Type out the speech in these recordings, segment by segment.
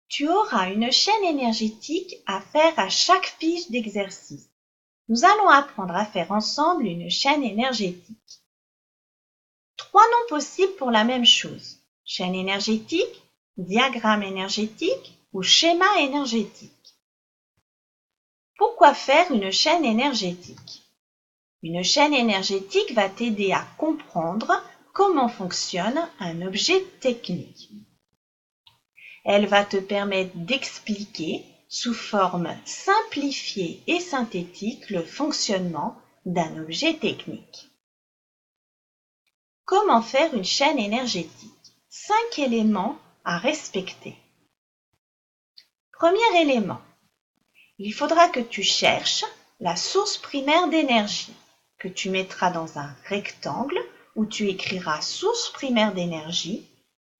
Tu auras une chaîne énergétique à faire à chaque fiche d'exercice. Nous allons apprendre à faire ensemble une chaîne énergétique. 3 noms possibles pour la même chose. Chaîne énergétique, diagramme énergétique ou schéma énergétique. Pourquoi faire une chaîne énergétique? Une chaîne énergétique va t'aider à comprendre comment fonctionne un objet technique. Elle va te permettre d'expliquer sous forme simplifiée et synthétique le fonctionnement d'un objet technique. Comment faire une chaîne énergétique? 5 éléments à respecter. Premier élément, il faudra que tu cherches la source primaire d'énergie, que tu mettras dans un rectangle où tu écriras source primaire d'énergie,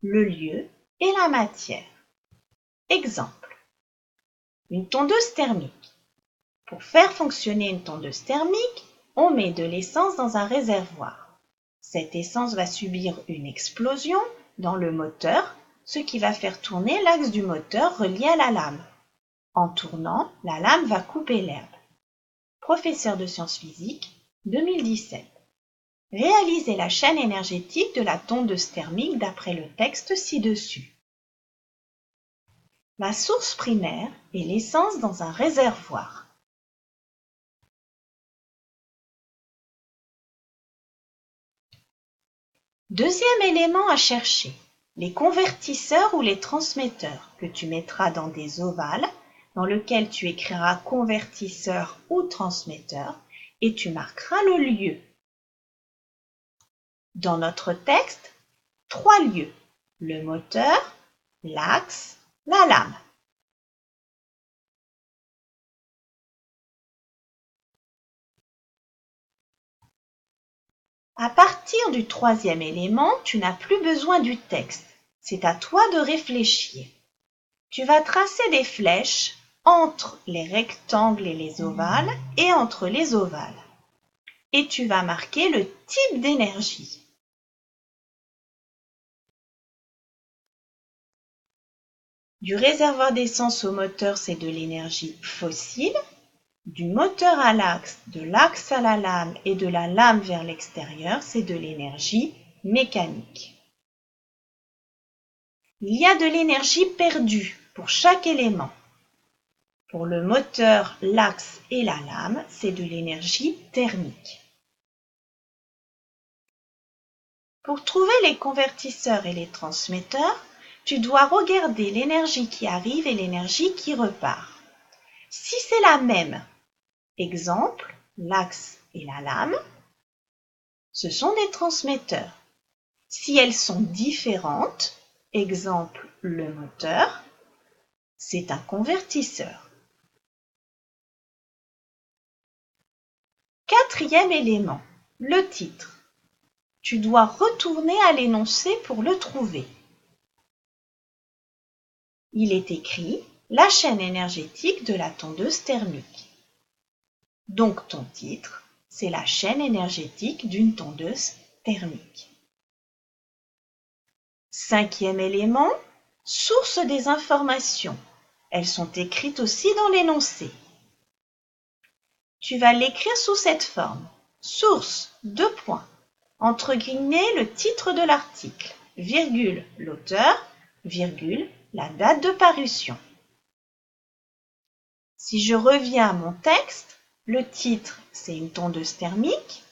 le lieu et la matière. Exemple, une tondeuse thermique. Pour faire fonctionner une tondeuse thermique, on met de l'essence dans un réservoir. Cette essence va subir une explosion dans le moteur, ce qui va faire tourner l'axe du moteur relié à la lame. En tournant, la lame va couper l'herbe. Professeur de sciences physiques, 2017. Réalisez la chaîne énergétique de la tondeuse thermique d'après le texte ci-dessus. La source primaire est l'essence dans un réservoir. Deuxième élément à chercher, les convertisseurs ou les transmetteurs que tu mettras dans des ovales dans lequel tu écriras convertisseur ou transmetteur et tu marqueras le lieu. Dans notre texte, 3 lieux, le moteur, l'axe, la lame. À partir du 3e élément, tu n'as plus besoin du texte. C'est à toi de réfléchir. Tu vas tracer des flèches entre les rectangles et les ovales et entre les ovales. Et tu vas marquer le type d'énergie. Du réservoir d'essence au moteur, c'est de l'énergie fossile. Du moteur à l'axe, de l'axe à la lame et de la lame vers l'extérieur, c'est de l'énergie mécanique. Il y a de l'énergie perdue pour chaque élément. Pour le moteur, l'axe et la lame, c'est de l'énergie thermique. Pour trouver les convertisseurs et les transmetteurs, tu dois regarder l'énergie qui arrive et l'énergie qui repart. Si c'est la même, exemple, l'axe et la lame, ce sont des transmetteurs. Si elles sont différentes, exemple, le moteur, c'est un convertisseur. 4e élément, le titre. Tu dois retourner à l'énoncé pour le trouver. Il est écrit « La chaîne énergétique de la tondeuse thermique ». Donc ton titre, c'est la chaîne énergétique d'une tondeuse thermique. 5e élément, source des informations. Elles sont écrites aussi dans l'énoncé. Tu vas l'écrire sous cette forme. Source, : entre guillemets le titre de l'article, virgule l'auteur, virgule la date de parution. Si je reviens à mon texte, le titre c'est une tondeuse thermique,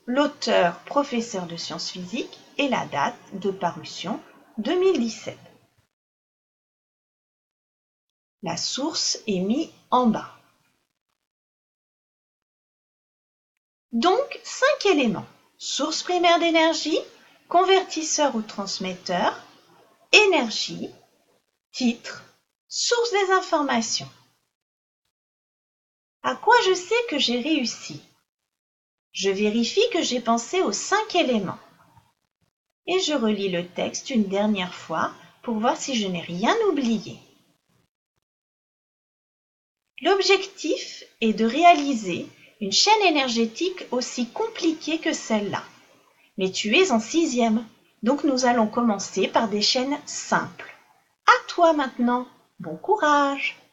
l'auteur professeur de sciences physiques et la date de parution 2017. La source est mise en bas. Donc 5 éléments. Source primaire d'énergie, convertisseur ou transmetteur, énergie, titre, source des informations. À quoi je sais que j'ai réussi? Je vérifie que j'ai pensé aux 5 éléments. Et je relis le texte une dernière fois pour voir si je n'ai rien oublié. L'objectif est de réaliser une chaîne énergétique aussi compliquée que celle-là. Mais tu es en 6e, donc nous allons commencer par des chaînes simples. À toi maintenant! Bon courage!